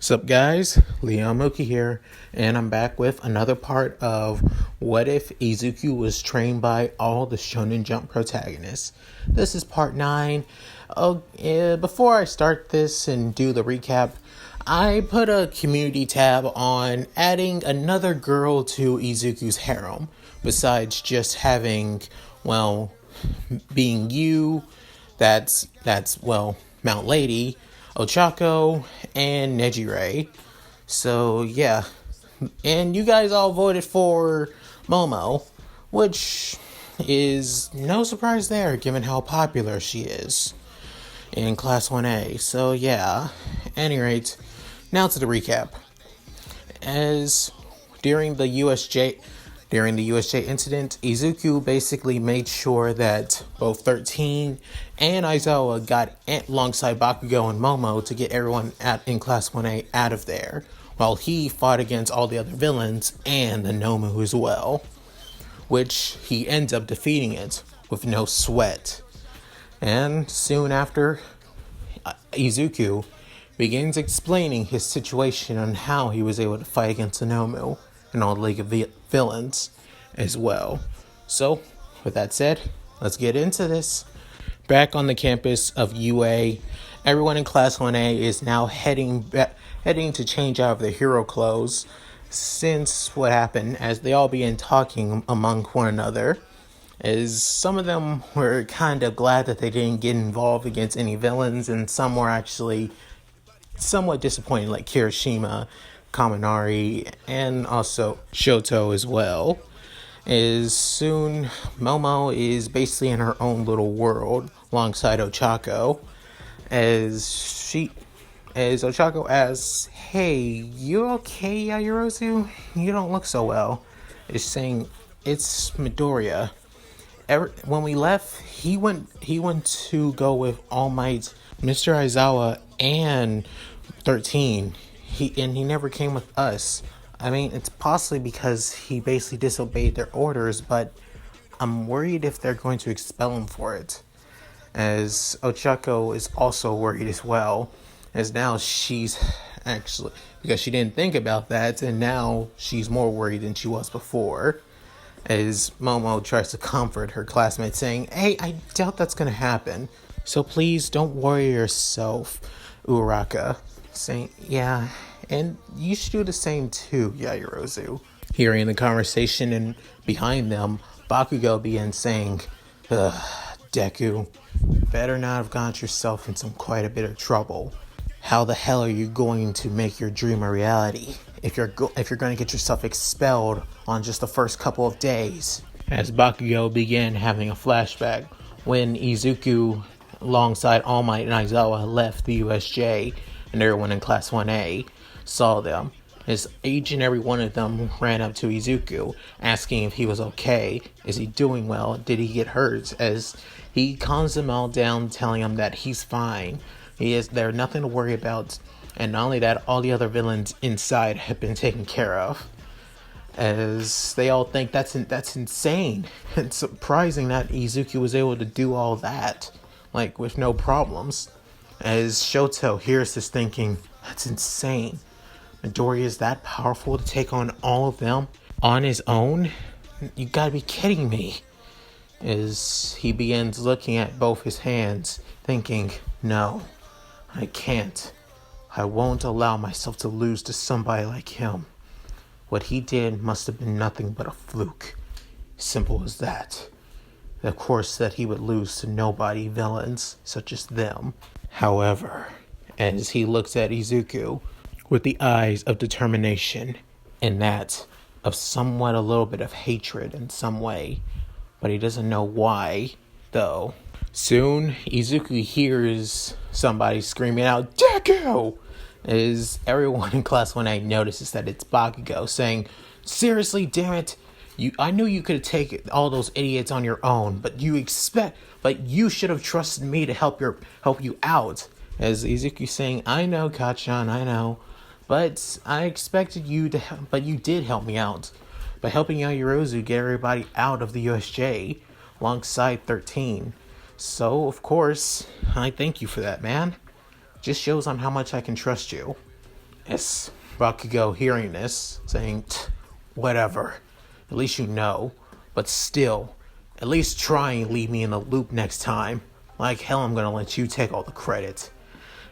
Sup guys, Mooky here, and I'm back with another part of What If Izuku Was Trained by All the Shonen Jump Protagonists. This is part 9. Before I start this and do the recap, I put a community tab on adding another girl to Izuku's harem, besides just having, being you, that's Mount Lady, Ochako, and Nejire. So, yeah. And you guys all voted for Momo, which is no surprise there, given how popular she is in Class 1A. So, yeah. Any rate, now to the recap. As during the USJ incident, Izuku basically made sure that both 13 and Aizawa got alongside Bakugo and Momo to get everyone in Class 1A out of there, while he fought against all the other villains and the Nomu as well, which he ends up defeating it with no sweat. And soon after, Izuku begins explaining his situation on how he was able to fight against the Nomu and all the League of Villains as well. So, with that said, let's get into this. Back on the campus of UA, everyone in Class 1A is now heading to change out of their hero clothes since what happened, as they all began talking among one another, as some of them were kind of glad that they didn't get involved against any villains, and some were actually somewhat disappointed, like Kirishima, Kaminari, and also Shoto as well. As soon Momo is basically in her own little world alongside Ochako, as Ochako asks, "Hey, you okay, Yaoyorozu? You don't look so well." Is saying, "It's Midoriya. When we left, he went to go with All Might, Mr. Aizawa, and 13. He never came with us. I mean, it's possibly because he basically disobeyed their orders, but I'm worried if they're going to expel him for it." As Ochako is also worried as well, as now she's actually, because she didn't think about that, and now she's more worried than she was before. As Momo tries to comfort her classmate, saying, "Hey, I doubt that's going to happen, so please don't worry yourself, Uraka." Saying, "Yeah, and you should do the same too, Yaoyorozu." Hearing the conversation, and behind them, Bakugo begins saying, "Deku, better not have gotten yourself in quite a bit of trouble. How the hell are you going to make your dream a reality if you're going to get yourself expelled on just the first couple of days?" As Bakugo began having a flashback when Izuku, alongside All Might and Aizawa, left the USJ, and everyone in Class 1A saw them, as each and every one of them ran up to Izuku, asking if he was okay. Is he doing well? Did he get hurt? As he calms them all down, telling them that he's fine. There's nothing to worry about. And not only that, all the other villains inside have been taken care of. As they all think that's insane. It's surprising that Izuku was able to do all that, with no problems. As Shoto hears this, thinking, that's insane. Midoriya is that powerful to take on all of them on his own? You gotta be kidding me. As he begins looking at both his hands, thinking, no, I can't. I won't allow myself to lose to somebody like him. What he did must have been nothing but a fluke. Simple as that. Of course that he would lose to nobody villains such as them. However, as he looks at Izuku with the eyes of determination, and that of somewhat a little bit of hatred in some way, but he doesn't know why, though. Soon, Izuku hears somebody screaming out, "Deku!" As everyone in Class 1A notices that it's Bakugo, saying, "Seriously, damn it. I knew you could take all those idiots on your own, but you should have trusted me to help you out." As Izuku saying, "I know, Kachan, I know, but I expected you to, but you did help me out by helping Yaoyorozu get everybody out of the USJ alongside 13. So, of course, I thank you for that, man. Just shows on how much I can trust you." As Bakugo hearing this, saying, whatever, at least you know, but still, at least try and leave me in the loop next time. Like hell, I'm gonna let you take all the credit.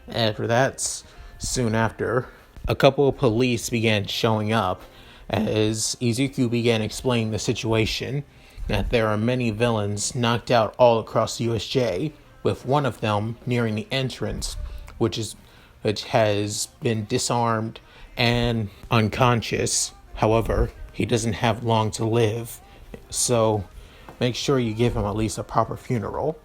After that, soon after, a couple of police began showing up as Izuku began explaining the situation, that there are many villains knocked out all across the USJ, with one of them nearing the entrance, which has been disarmed and unconscious. However, he doesn't have long to live, so make sure you give him at least a proper funeral.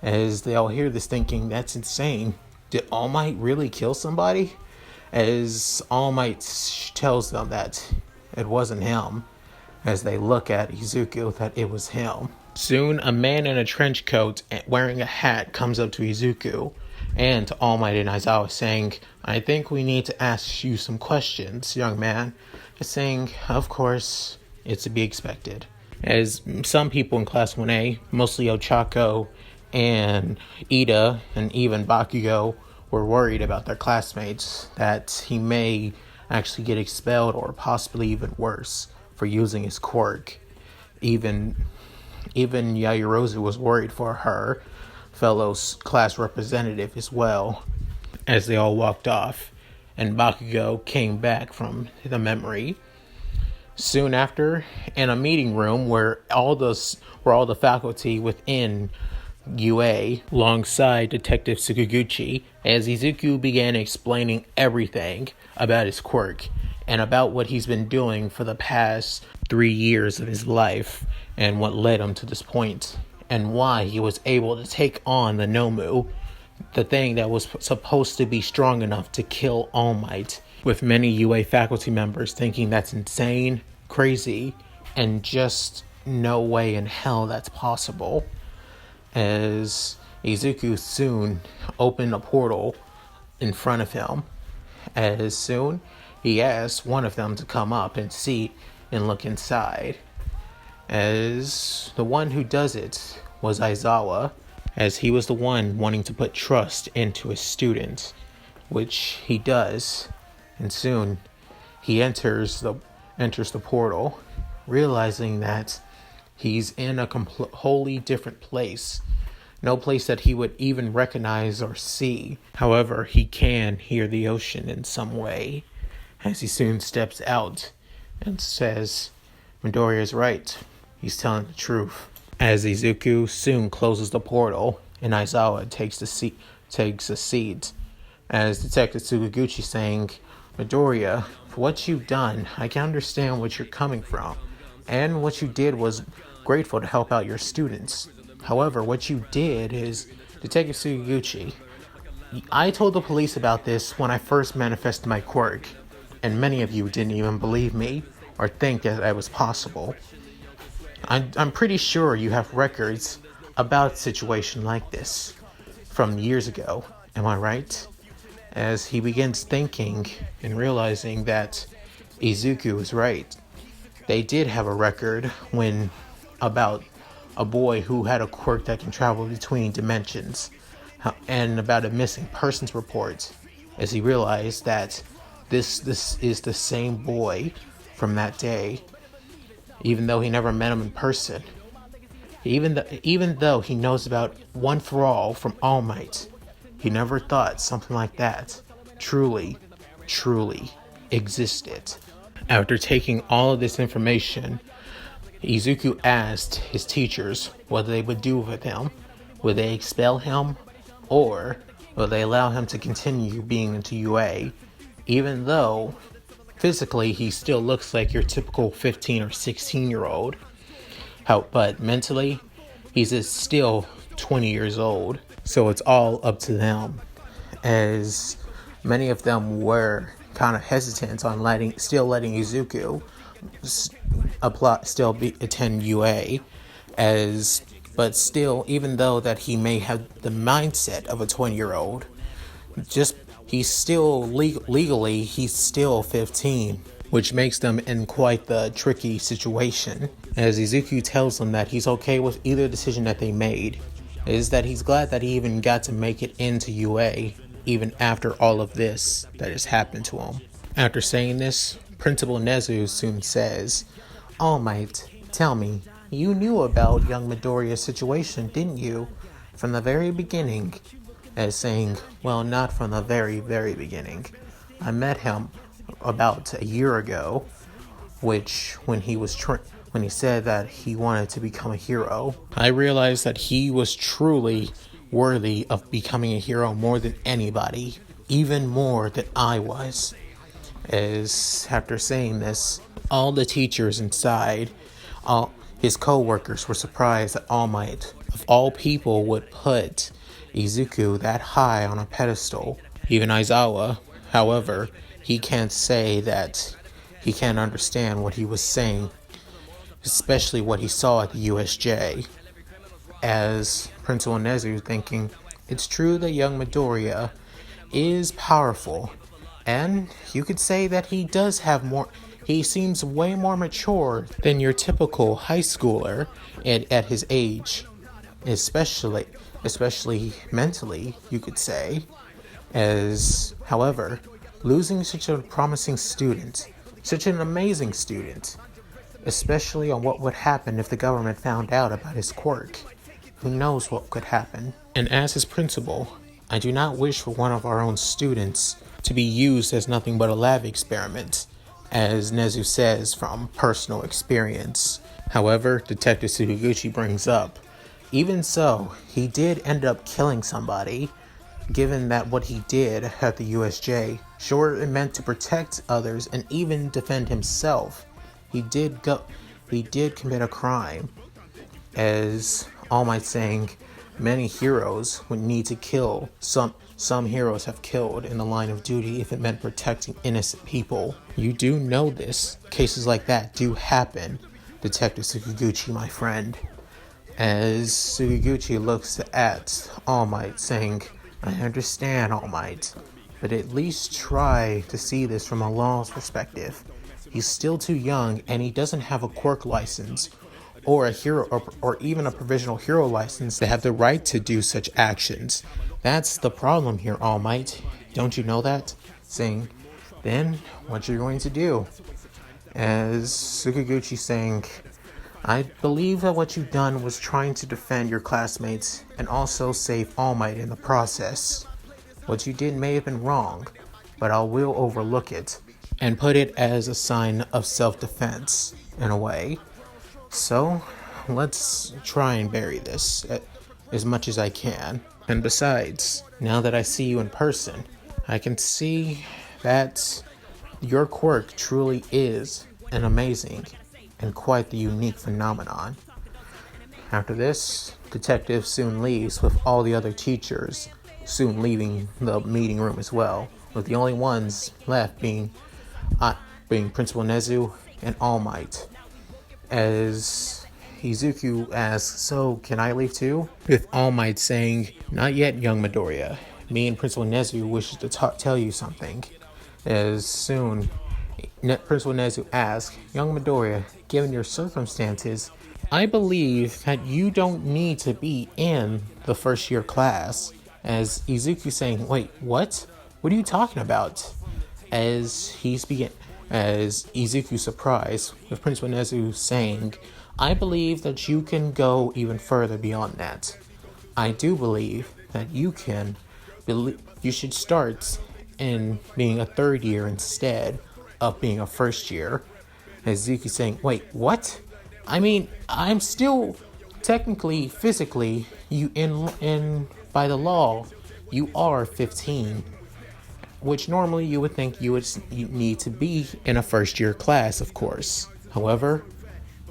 As they all hear this thinking, that's insane. Did All Might really kill somebody? As All Might tells them that it wasn't him, as they look at Izuku, that it was him. Soon, a man in a trench coat wearing a hat comes up to Izuku and to All Might and Aizawa, saying, I think we need to ask you some questions, young man. Saying, of course, it's to be expected. As some people in Class 1A, mostly Ochako and Ida and even Bakugo, were worried about their classmates, that he may actually get expelled or possibly even worse for using his quirk. Even Yaoyorozu was worried for her fellow class representative as well, as they all walked off and Bakugo came back from the memory. Soon after, in a meeting room where all the faculty within UA, alongside Detective Tsukuguchi, as Izuku began explaining everything about his quirk and about what he's been doing for the past 3 years of his life and what led him to this point and why he was able to take on the Nomu, the thing that was supposed to be strong enough to kill All Might, with many UA faculty members thinking that's insane, crazy, and just no way in hell that's possible. As Izuku soon opened a portal in front of him, as soon he asked one of them to come up and see and look inside. As the one who does it was Aizawa, as he was the one wanting to put trust into his student, which he does, and soon he enters the portal, realizing that he's in a wholly different place. No place that he would even recognize or see. However, he can hear the ocean in some way, as he soon steps out and says, Midoriya is right. He's telling the truth. As Izuku soon closes the portal, and Aizawa takes a seat, as Detective Tsukuguchi saying, Midoriya, for what you've done, I can understand what you're coming from, and what you did was grateful to help out your students. However, what you did is, Detective Tsukuguchi, I told the police about this when I first manifested my quirk, and many of you didn't even believe me or think that it was possible. I'm pretty sure you have records about a situation like this from years ago, am I right? As he begins thinking and realizing that Izuku is right. They did have a record about a boy who had a quirk that can travel between dimensions, and about a missing persons report, as he realized that this is the same boy from that day, even though he never met him in person. Even though he knows about One for All from All Might, he never thought something like that truly existed. After taking all of this information, Izuku asked his teachers what they would do with him. Would they expel him, or will they allow him to continue being into UA, even though physically he still looks like your typical 15 or 16-year-old. But mentally, he's still 20 years old. So it's all up to them, as many of them were kind of hesitant on letting Izuku attend UA, but still, even though that he may have the mindset of a 20-year-old, he's still legally he's still 15, which makes them in quite the tricky situation. As Izuku tells them that he's okay with either decision that they made, is that he's glad that he even got to make it into UA, even after all of this that has happened to him. After saying this, Principal Nezu soon says, All Might, tell me, you knew about young Midoriya's situation, didn't you? From the very beginning. As saying, well, not from the very, very beginning. I met him about a year ago, which when he said that he wanted to become a hero, I realized that he was truly worthy of becoming a hero more than anybody, even more than I was. As after saying this, all the teachers inside, all his co-workers were surprised that All Might, of all people, would put Izuku that high on a pedestal. Even Aizawa, however, he can't say that he can't understand what he was saying, especially what he saw at the USJ. As Principal Nezu thinking, it's true that young Midoriya is powerful, and you could say that he does have more. He seems way more mature than your typical high schooler at his age, especially mentally, you could say. As, however, losing such a promising student, such an amazing student, especially on what would happen if the government found out about his quirk. Who knows what could happen? And as his principal, I do not wish for one of our own students to be used as nothing but a lab experiment, as Nezu says from personal experience. However, Detective Sugiguchi brings up, even so, he did end up killing somebody, given that what he did at the USJ, sure it meant to protect others and even defend himself. He did commit a crime, as All Might saying, many heroes would need to kill. Some heroes have killed in the line of duty if it meant protecting innocent people. You do know this. Cases like that do happen, Detective Sugiguchi, my friend. As Sugiguchi looks at All Might, saying, I understand, All Might, but at least try to see this from a law's perspective. He's still too young, and he doesn't have a quirk license, or a hero, or even a provisional hero license to have the right to do such actions. That's the problem here, All Might. Don't you know that? Saying, then what you're going to do? As Sugiguchi saying, I believe that what you've done was trying to defend your classmates and also save All Might in the process. What you did may have been wrong, but I will overlook it and put it as a sign of self-defense, in a way. So, let's try and bury this as much as I can. And besides, now that I see you in person, I can see that your quirk truly is an amazing and quite the unique phenomenon. After this, Detective soon leaves with all the other teachers, soon leaving the meeting room as well, with the only ones left being Principal Nezu and All Might. As Izuku asks, so can I leave too? With All Might saying, not yet, young Midoriya. Me and Principal Nezu wish to tell you something. As soon, Principal Nezu asks, young Midoriya, given your circumstances, I believe that you don't need to be in the first year class. As Izuku saying, wait, what? What are you talking about? As Izuku surprised, with Principal Nezu saying, I believe that you can go even further beyond that. I do believe that you should start in being a third year instead of being a first year. As Izuku saying, wait, what? I mean, I'm still technically, physically, by the law, you are 15. Which normally you would think you need to be in a first year class, of course. However,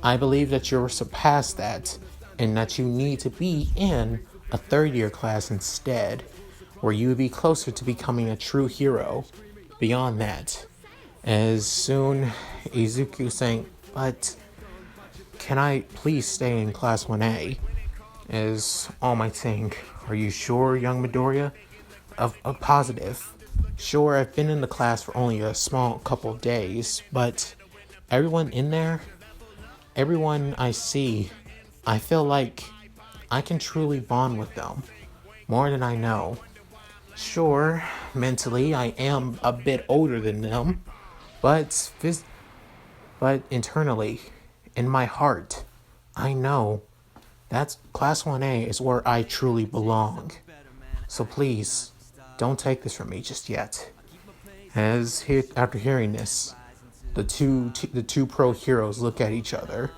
I believe that you're surpassed that, and that you need to be in a third year class instead, where you would be closer to becoming a true hero. Beyond that, as soon Izuku saying, but can I please stay in class 1A? As All Might saying, are you sure, young Midoriya? Of positive. Sure, I've been in the class for only a small couple of days, but everyone in there, everyone I see, I feel like I can truly bond with them more than I know. Sure, mentally I am a bit older than them, but but internally, in my heart, I know that's Class 1A is where I truly belong. So please, don't take this from me just yet. After hearing this, the two pro heroes look at each other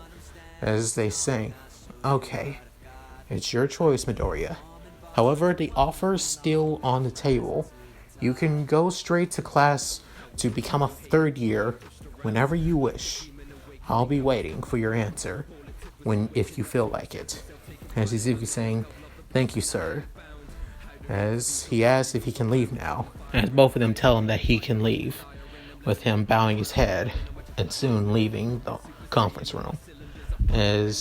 as they say, "Okay, it's your choice, Midoriya. However, the offer is still on the table. You can go straight to class to become a third year whenever you wish. I'll be waiting for your answer if you feel like it." As Izuku saying, "Thank you, sir." As he asks if he can leave now. As both of them tell him that he can leave, with him bowing his head and soon leaving the conference room. As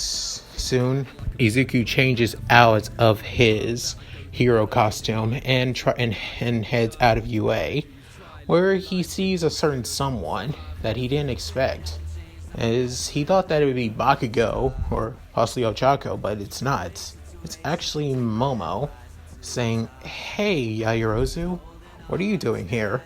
soon Izuku changes out of his hero costume and heads out of UA, where he sees a certain someone that he didn't expect. As he thought that it would be Bakugo or possibly Ochako, but it's not. It's actually Momo saying, "Hey, Yaoyorozu, what are you doing here?"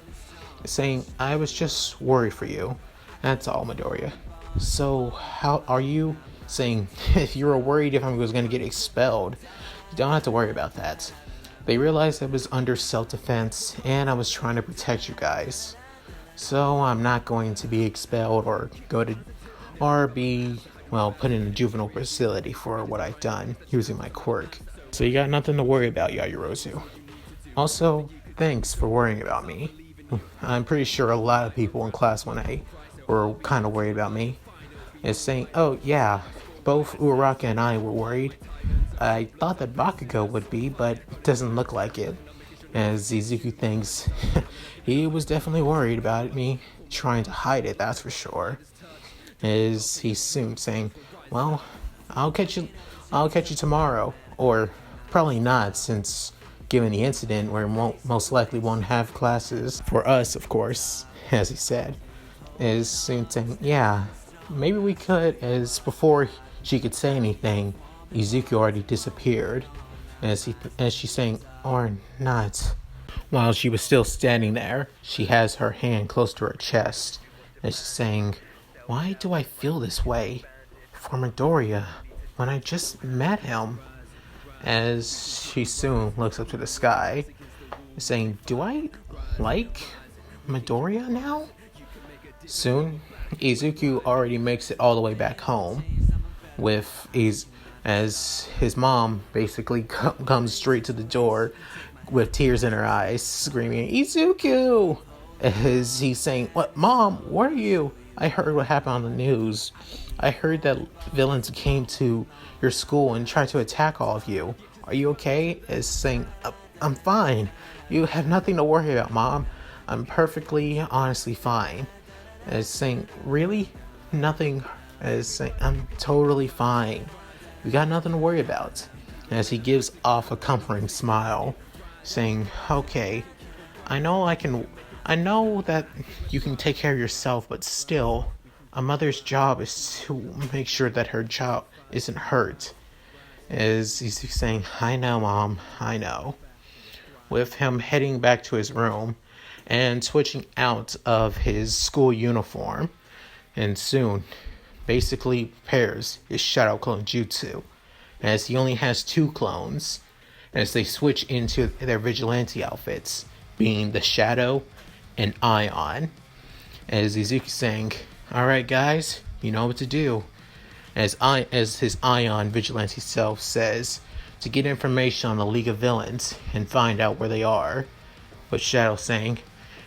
Saying, "I was just worried for you. That's all, Midoriya." "So, how are you?" Saying, "If you were worried if I was going to get expelled, you don't have to worry about that. They realized I was under self-defense, and I was trying to protect you guys. So, I'm not going to be expelled or be put in a juvenile facility for what I've done using my quirk. So you got nothing to worry about, Yaoyorozu. Also, thanks for worrying about me. I'm pretty sure a lot of people in Class 1A were kind of worried about me." Is saying, "Oh yeah, both Uraraka and I were worried. I thought that Bakugo would be, but it doesn't look like it." As Izuku thinks, he was definitely worried about me trying to hide it, that's for sure. As he's soon saying, "Well, I'll catch you tomorrow," or probably not, since given the incident where most likely won't have classes for us, of course, as he said. Is soon saying, "Yeah, maybe we could." As before she could say anything, Izuku already disappeared. As she's saying, "Or not." While she was still standing there, she has her hand close to her chest, and she's saying, "Why do I feel this way for Midoriya when I just met him?" As she soon looks up to the sky, saying, "Do I like Midoriya now?" Soon, Izuku already makes it all the way back home, as his mom basically comes straight to the door with tears in her eyes, screaming, "Izuku!" As he's saying, "What, Mom? What are you? I heard what happened on the news. I heard that villains came to your school and tried to attack all of you. Are you okay?" As saying, "I'm fine. You have nothing to worry about, Mom. I'm perfectly, honestly fine." As saying, "Really? Nothing?" As saying, "I'm totally fine. You got nothing to worry about." As he gives off a comforting smile, saying, "Okay, I know that you can take care of yourself, but still, a mother's job is to make sure that her child isn't hurt." As he's saying, "I know, Mom, I know." With him heading back to his room and switching out of his school uniform, and soon basically prepares his shadow clone jutsu, as he only has 2 clones, as they switch into their vigilante outfits, being the Shadow and Ion. As Izuku saying, "Alright guys, you know what to do." As his Ion vigilante self says, to get information on the League of Villains and find out where they are. But Shadow saying,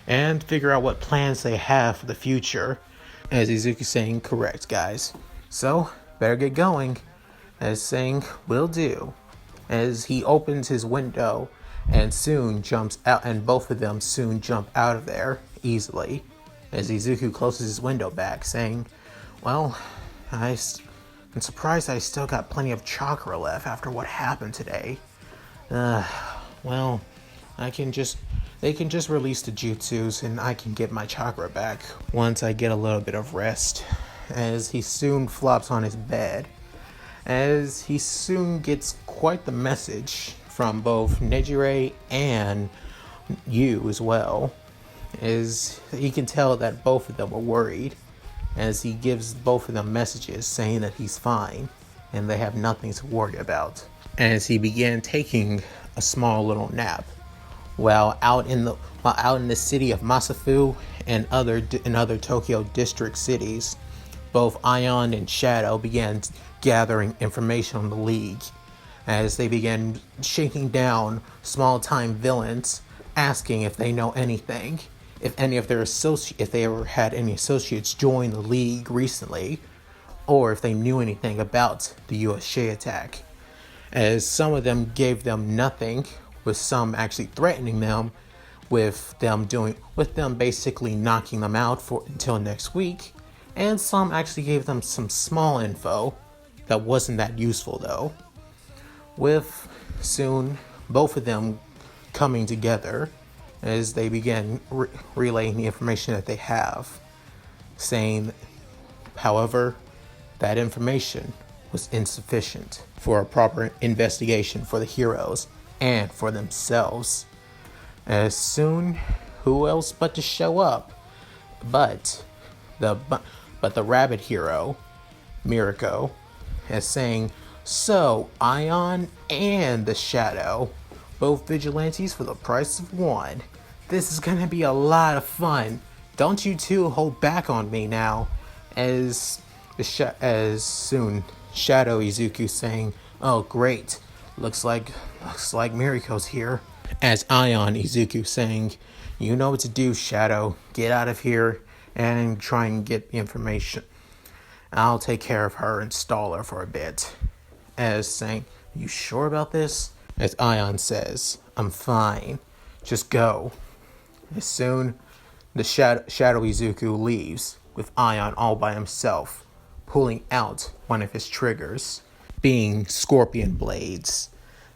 and figure out what plans they have for the future. As Izuku saying, "Correct guys. So, better get going." As saying, "Will do." As he opens his window and soon jumps out, and both of them soon jump out of there easily. As Izuku closes his window back, saying, "Well, I'm surprised I still got plenty of chakra left after what happened today. Well, they can just release the jutsus and I can get my chakra back once I get a little bit of rest." As he soon flops on his bed, as he soon gets quite the message from both Nejire and you as well. As he can tell that both of them are worried, as he gives both of them messages saying that he's fine and they have nothing to worry about. As he began taking a small little nap while out in the city of Masafu and other Tokyo district cities, both Ion and Shadow began gathering information on the League as they began shaking down small-time villains, asking if they know anything, if any of their if they ever had any associates join the League recently, or if they knew anything about the USA attack. As some of them gave them nothing, with some actually threatening them with them basically knocking them out for until next week, and some actually gave them some small info that wasn't that useful though. With soon both of them coming together as they began relaying the information that they have, saying, however, that information was insufficient for a proper investigation for the heroes and for themselves. As soon, who else but to show up but the rabbit hero, Miriko, as saying, so Ion and the Shadow, both vigilantes for the price of one. This is gonna be a lot of fun. Don't you two hold back on me now. As soon Shadow Izuku saying, oh great, looks like Miriko's here. As Ion Izuku saying, you know what to do, Shadow. Get out of here and try and get the information. I'll take care of her and stall her for a bit. As saying, you sure about this? As Ion says, I'm fine. Just go. As soon the Shadow Izuku leaves with Ion all by himself, pulling out one of his triggers, being scorpion blades,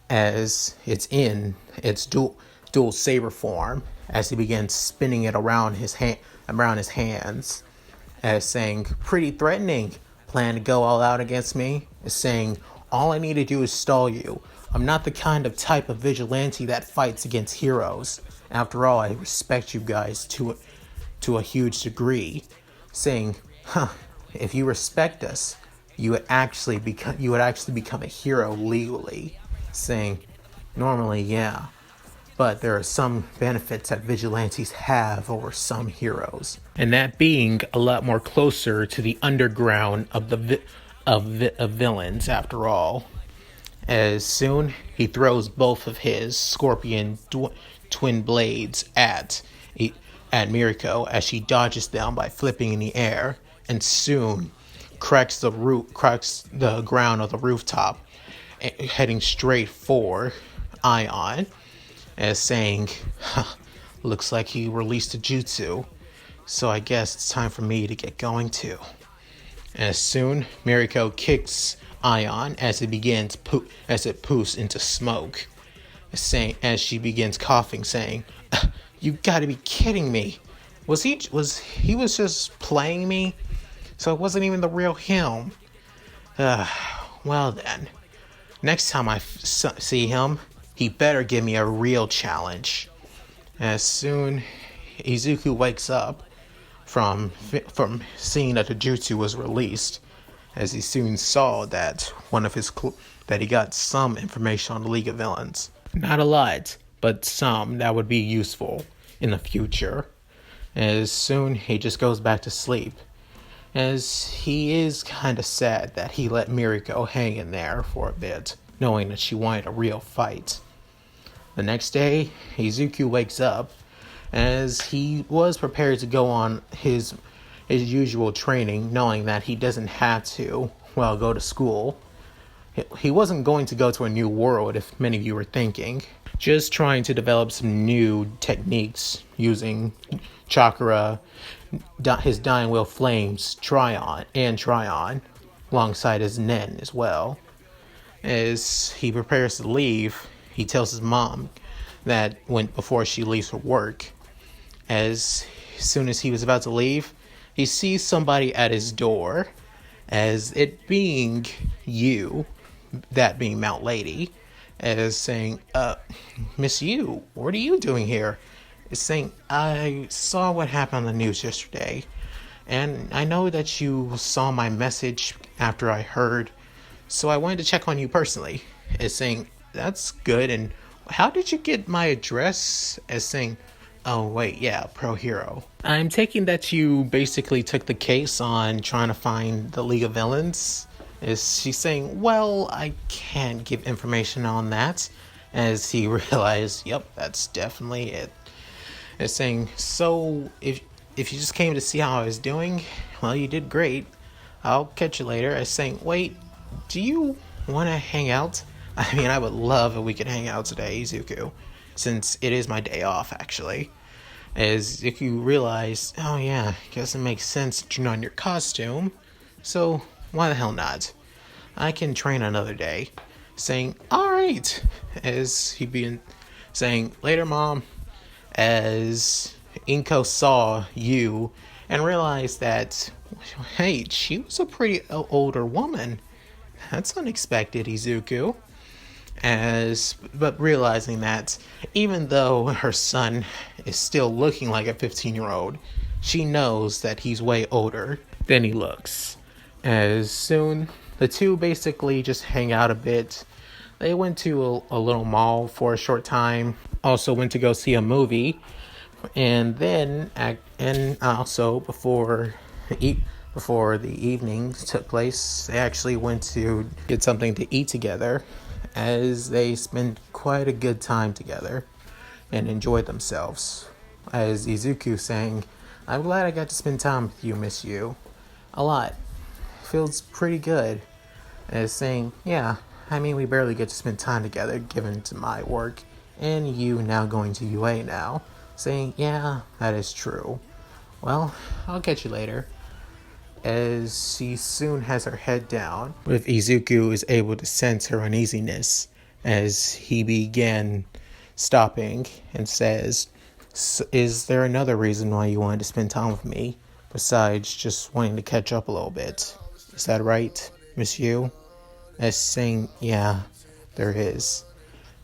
as it's in its dual saber form, as he begins spinning it around his hands, as saying, pretty threatening. Plan to go all out against me? As saying, all I need to do is stall you. I'm not the kind of type of vigilante that fights against heroes. After all, I respect you guys to a huge degree. Saying, if you respect us, you would actually become a hero legally. Saying, normally, yeah, but there are some benefits that vigilantes have over some heroes, and that being a lot more closer to the underground of villains. After all, as soon he throws both of his scorpion twin blades at Miriko as she dodges them by flipping in the air, and soon cracks the ground of the rooftop, heading straight for Ion, as saying, looks like he released a jutsu, so I guess it's time for me to get going too. As soon, Miriko kicks Ion as it poofs into smoke, as she begins coughing, saying, you gotta be kidding me. He was just playing me? So it wasn't even the real him. Well then, next time I see him, he better give me a real challenge. As soon Izuku wakes up from seeing that the jutsu was released, as he soon saw that that he got some information on the League of Villains. Not a lot, but some that would be useful in the future. As soon he just goes back to sleep, as he is kind of sad that he let Miriko hang in there for a bit, knowing that she wanted a real fight. The next day, Izuku wakes up as he was prepared to go on his usual training, knowing that he doesn't have to, go to school. He wasn't going to go to a new world, if many of you were thinking. Just trying to develop some new techniques using chakra, his Dying Will Flames, Tryon, alongside his Nen as well. As he prepares to leave, he tells his mom that before she leaves for work, as soon as he was about to leave, he sees somebody at his door, as it being you, that being Mount Lady, as saying, Miss Yu, what are you doing here? Is saying, I saw what happened on the news yesterday, and I know that you saw my message after I heard, so I wanted to check on you personally. Is saying, that's good, and how did you get my address? As saying, oh wait, yeah, Pro Hero. I'm taking that you basically took the case on trying to find the League of Villains. Is she saying, well, I can't give information on that, as he realized, yep, that's definitely it. Is saying, so if you just came to see how I was doing, well, you did great. I'll catch you later. As saying, wait, do you want to hang out? I mean, I would love if we could hang out today, Izuku, since it is my day off, actually. As if you realize, oh yeah, guess it makes sense that you're not in your costume, so why the hell not? I can train another day. Saying, alright, as he began saying, later mom, as Inko saw you and realized that, hey, she was a pretty older woman. That's unexpected, Izuku. But realizing that even though her son is still looking like a 15-year-old, she knows that he's way older than he looks. As soon, the two basically just hang out a bit. They went to a little mall for a short time. Also went to go see a movie. And then, and also before the evening took place, they actually went to get something to eat together, as they spent quite a good time together and enjoyed themselves. As Izuku saying, I'm glad I got to spend time with you, Miss Yu. A lot. Feels pretty good. As saying, yeah, I mean, we barely get to spend time together given to my work, and you now going to UA now. Saying, yeah, that is true. Well, I'll catch you later. As she soon has her head down, with Izuku is able to sense her uneasiness as he began stopping and says, is there another reason why you wanted to spend time with me besides just wanting to catch up a little bit? Is that right, Miss Yu? As saying, yeah, there is.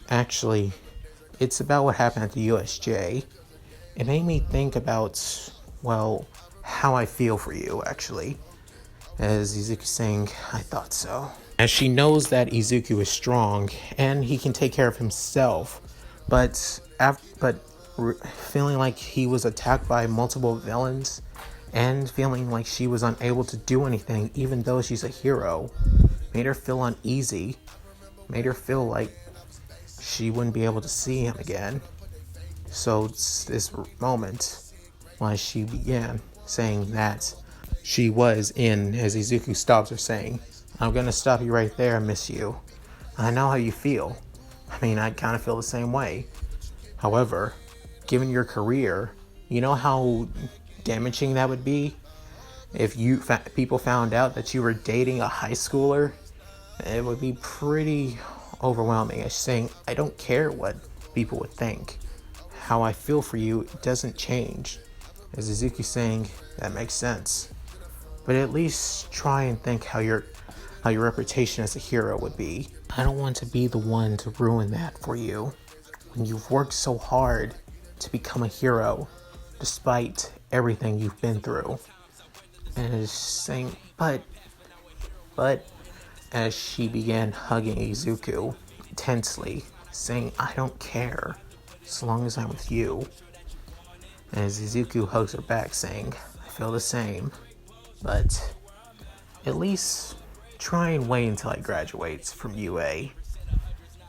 Actually, it's about what happened at the USJ. It made me think about, well, how I feel for you, actually. As Izuku saying, I thought so. As she knows that Izuku is strong and he can take care of himself, but feeling like he was attacked by multiple villains and feeling like she was unable to do anything even though she's a hero made her feel uneasy, made her feel like she wouldn't be able to see him again. So it's this moment why she began saying that she was in, as Izuku stops her saying, I'm gonna stop you right there, Miss Yu. I know how you feel. I mean, I kind of feel the same way. However, given your career, you know how damaging that would be if people found out that you were dating a high schooler. It would be pretty overwhelming. As saying, I don't care what people would think. How I feel for you doesn't change. As Izuku saying, that makes sense. But at least try and think how your reputation as a hero would be. I don't want to be the one to ruin that for you. When you've worked so hard to become a hero, despite everything you've been through. And is saying, but, as she began hugging Izuku intensely, saying, I don't care, as long as I'm with you. As Izuku hugs her back, saying, I feel the same, but at least try and wait until I graduate from UA.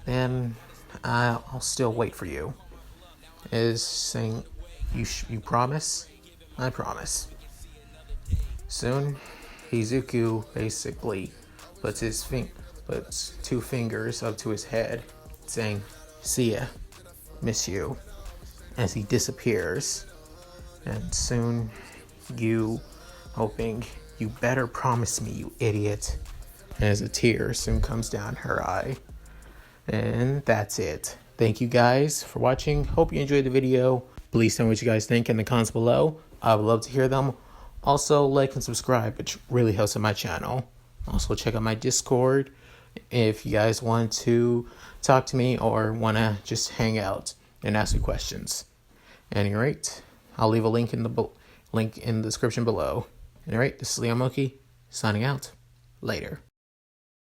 Then I'll still wait for you. Is saying, you promise? I promise. Soon, Izuku basically puts two fingers up to his head, saying, see ya, miss you, as he disappears. And soon, you hoping, you better promise me, you idiot, as a tear soon comes down her eye. And that's it. Thank you guys for watching. Hope you enjoyed the video. Please tell me what you guys think in the comments below. I would love to hear them. Also, like and subscribe, which really helps in my channel. Also, check out my Discord. if you guys want to talk to me or want to just hang out and ask me questions. At any rate, I'll leave a link in the description below. At any rate, this is Mooky, signing out. Later.